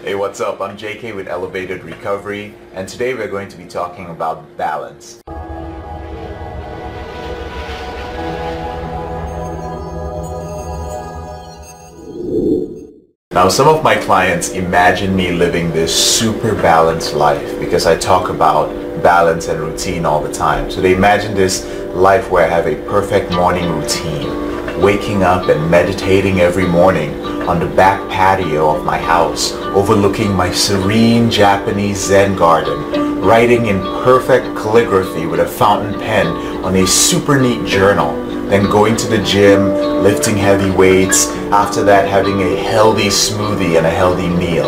Hey, what's up? I'm JK with Elevated Recovery, and today we're going to be talking about balance. Now, some of my clients imagine me living this super balanced life because I talk about balance and routine all the time. So they imagine this life where I have a perfect morning routine, waking up and meditating every morning on the back patio of my house, overlooking my serene Japanese Zen garden, writing in perfect calligraphy with a fountain pen on a super neat journal, then going to the gym, lifting heavy weights, after that having a healthy smoothie and a healthy meal.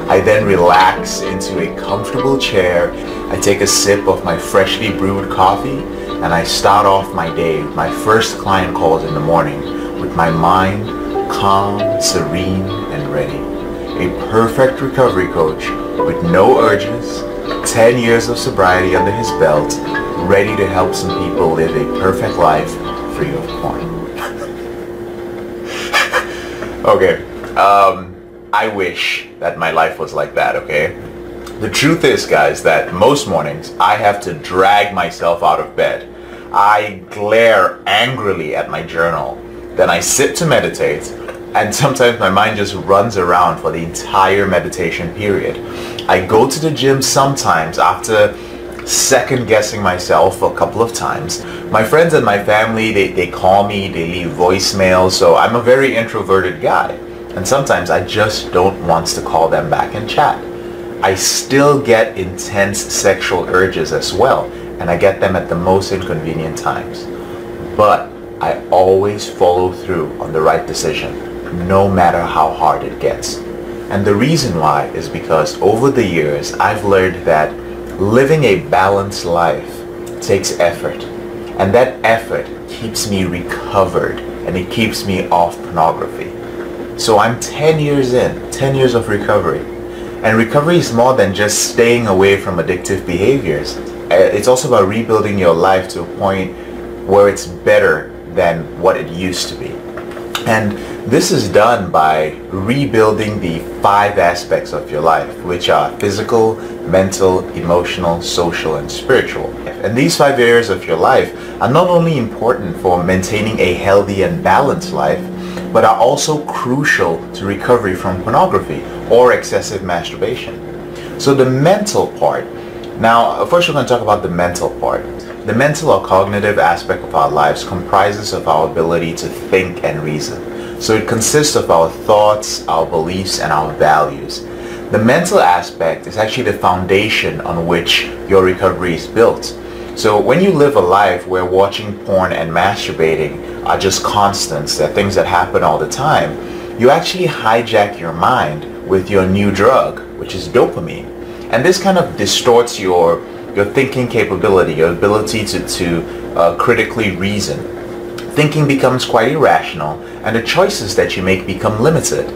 I then relax into a comfortable chair, I take a sip of my freshly brewed coffee, and I start off my day with my first client calls in the morning with my mind calm, serene, and ready. A perfect recovery coach with no urges, 10 years of sobriety under his belt, ready to help some people live a perfect life free of porn. Okay, I wish that my life was like that, okay? The truth is, guys, that most mornings I have to drag myself out of bed. I glare angrily at my journal, then I sit to meditate, and sometimes my mind just runs around for the entire meditation period. I go to the gym sometimes after second guessing myself a couple of times. My friends and my family, they call me, they leave voicemails, so I'm a very introverted guy. And sometimes I just don't want to call them back and chat. I still get intense sexual urges as well, and I get them at the most inconvenient times. But I always follow through on the right decision, no matter how hard it gets. And the reason why is because over the years I've learned that living a balanced life takes effort, and that effort keeps me recovered and it keeps me off pornography. So I'm 10 years in, 10 years of recovery, and recovery is more than just staying away from addictive behaviors. It's also about rebuilding your life to a point where it's better than what it used to be. And this is done by rebuilding the 5 aspects of your life, which are physical, mental, emotional, social, and spiritual. And these 5 areas of your life are not only important for maintaining a healthy and balanced life, but are also crucial to recovery from pornography or excessive masturbation. So the mental part. Now, first we're going to talk about the mental part. The mental or cognitive aspect of our lives comprises of our ability to think and reason. So it consists of our thoughts, our beliefs, and our values. The mental aspect is actually the foundation on which your recovery is built. So when you live a life where watching porn and masturbating are just constants, they're things that happen all the time, you actually hijack your mind with your new drug, which is dopamine. And this kind of distorts your thinking capability, your ability to critically reason. Thinking becomes quite irrational, and the choices that you make become limited.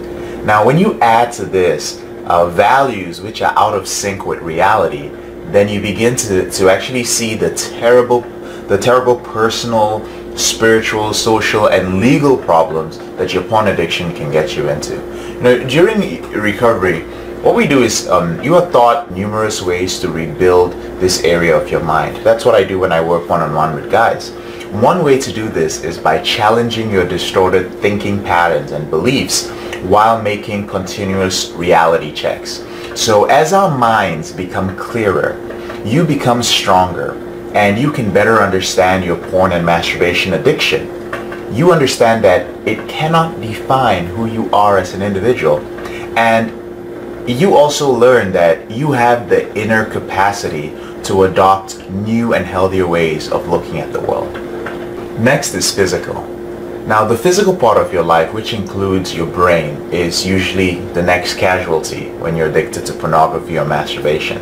Now, when you add to this values which are out of sync with reality, then you begin to actually see the terrible personal, spiritual, social, and legal problems that your porn addiction can get you into. You know, during recovery, what we do is you are taught numerous ways to rebuild this area of your mind. That's what I do when I work one-on-one with guys. One way to do this is by challenging your distorted thinking patterns and beliefs while making continuous reality checks. So as our minds become clearer, you become stronger, and you can better understand your porn and masturbation addiction. You understand that it cannot define who you are as an individual, and you also learn that you have the inner capacity to adopt new and healthier ways of looking at the world. Next is physical. Now, the physical part of your life, which includes your brain, is usually the next casualty when you're addicted to pornography or masturbation.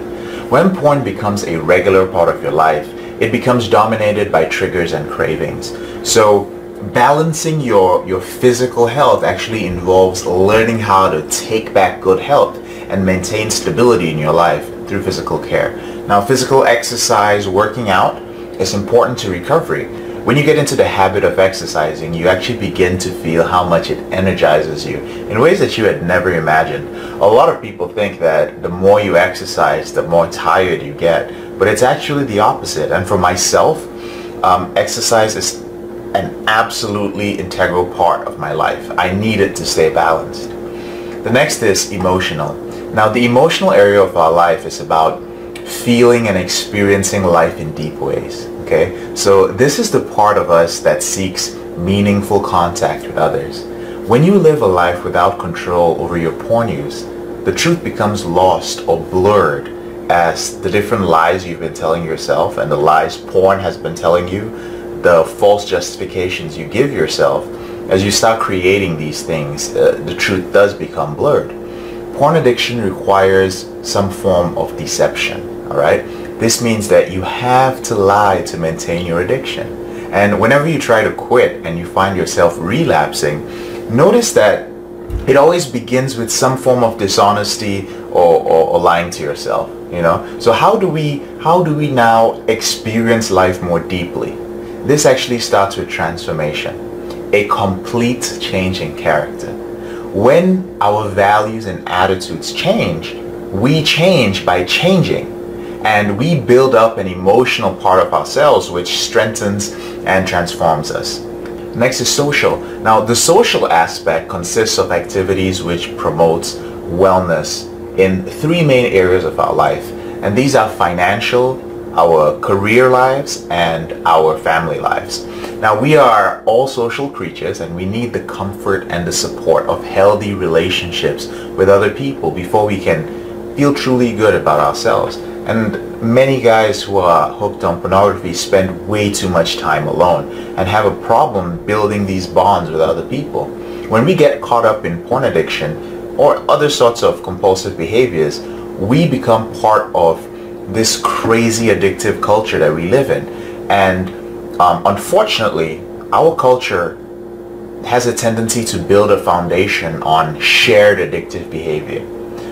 When porn becomes a regular part of your life, it becomes dominated by triggers and cravings. So balancing your physical health actually involves learning how to take back good health and maintain stability in your life through physical care. Now, physical exercise, working out, is important to recovery, when you get into the habit of exercising, you actually begin to feel how much it energizes you in ways that you had never imagined. A lot of people think that the more you exercise, the more tired you get, but it's actually the opposite. And for myself, exercise is an absolutely integral part of my life. I need it to stay balanced. The next is emotional. Now, the emotional area of our life is about feeling and experiencing life in deep ways. Okay, so this is the part of us that seeks meaningful contact with others. When you live a life without control over your porn use, the truth becomes lost or blurred as the different lies you've been telling yourself and the lies porn has been telling you, the false justifications you give yourself. As you start creating these things, the truth does become blurred. Porn addiction requires some form of deception, all right? This means that you have to lie to maintain your addiction. And whenever you try to quit and you find yourself relapsing, notice that it always begins with some form of dishonesty or lying to yourself, you know? So how do we now experience life more deeply? This actually starts with transformation, a complete change in character. When our values and attitudes change, we change by changing. And we build up an emotional part of ourselves which strengthens and transforms us. Next is social. Now, the social aspect consists of activities which promotes wellness in three main areas of our life. And these are financial, our career lives, and our family lives. Now, we are all social creatures and we need the comfort and the support of healthy relationships with other people before we can feel truly good about ourselves. And many guys who are hooked on pornography spend way too much time alone and have a problem building these bonds with other people. When we get caught up in porn addiction or other sorts of compulsive behaviors, we become part of this crazy addictive culture that we live in. And unfortunately, our culture has a tendency to build a foundation on shared addictive behavior.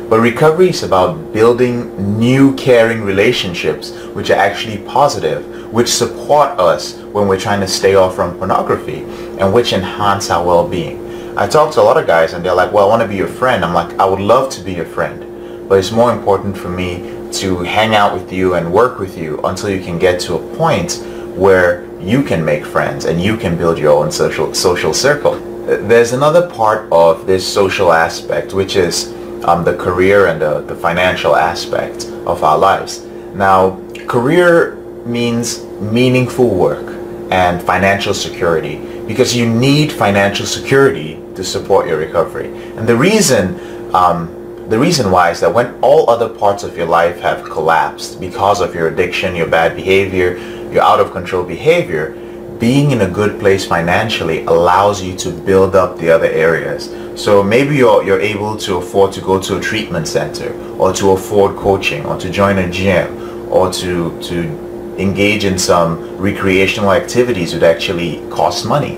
But recovery is about building new caring relationships which are actually positive, which support us when we're trying to stay off from pornography and which enhance our well-being. I talk to a lot of guys and they're like, well, I want to be your friend. I'm like, I would love to be your friend, but it's more important for me to hang out with you and work with you until you can get to a point where you can make friends and you can build your own social circle. There's another part of this social aspect, which is the career and the financial aspect of our lives. Now, career means meaningful work and financial security because you need financial security to support your recovery. And the reason why is that when all other parts of your life have collapsed because of your addiction, your bad behavior, your out of control behavior, being in a good place financially allows you to build up the other areas. So maybe you're able to afford to go to a treatment center or to afford coaching or to join a gym or to engage in some recreational activities that actually cost money.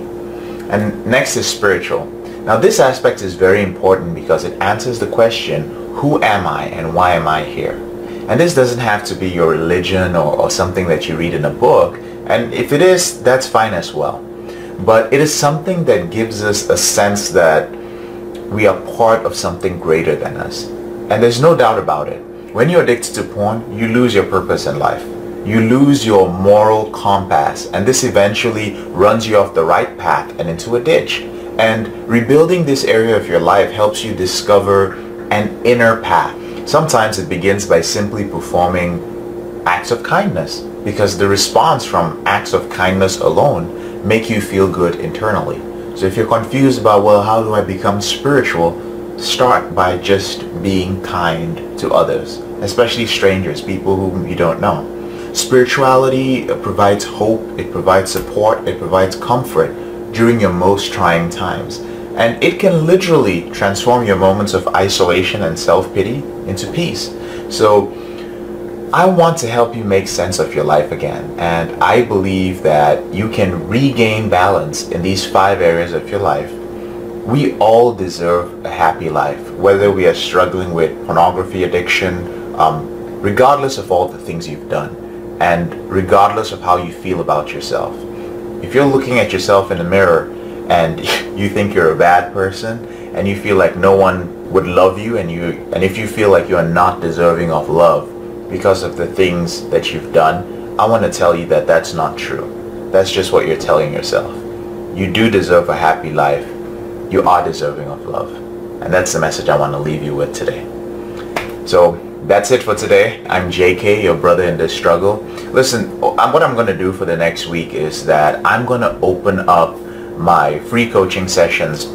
And next is spiritual. Now this aspect is very important because it answers the question, who am I and why am I here? And this doesn't have to be your religion or something that you read in a book. And if it is, that's fine as well. But it is something that gives us a sense that we are part of something greater than us. And there's no doubt about it. When you're addicted to porn, you lose your purpose in life. You lose your moral compass. And this eventually runs you off the right path and into a ditch. And rebuilding this area of your life helps you discover an inner path. Sometimes it begins by simply performing acts of kindness, because the response from acts of kindness alone make you feel good internally. So if you're confused about, well, how do I become spiritual? Start by just being kind to others, especially strangers, people whom you don't know. Spirituality provides hope, it provides support, it provides comfort during your most trying times. And it can literally transform your moments of isolation and self-pity into peace. So I want to help you make sense of your life again. And I believe that you can regain balance in these 5 areas of your life. We all deserve a happy life, whether we are struggling with pornography addiction, regardless of all the things you've done, and regardless of how you feel about yourself. If you're looking at yourself in the mirror and you think you're a bad person and you feel like no one would love you, and if you feel like you're not deserving of love because of the things that you've done, I want to tell you that that's not true. That's just what you're telling yourself. You do deserve a happy life. You are deserving of love. And that's the message I want to leave you with today. So that's it for today. I'm JK, your brother in this struggle. Listen, what I'm going to do for the next week is that I'm going to open up my free coaching sessions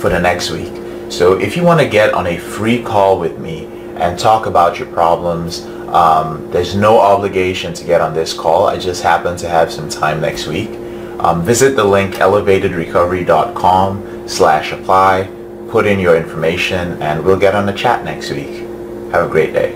for the next week. So if you want to get on a free call with me and talk about your problems, there's no obligation to get on this call. I just happen to have some time next week. Visit the link elevatedrecovery.com/apply, put in your information, and we'll get on the chat next week. Have a great day.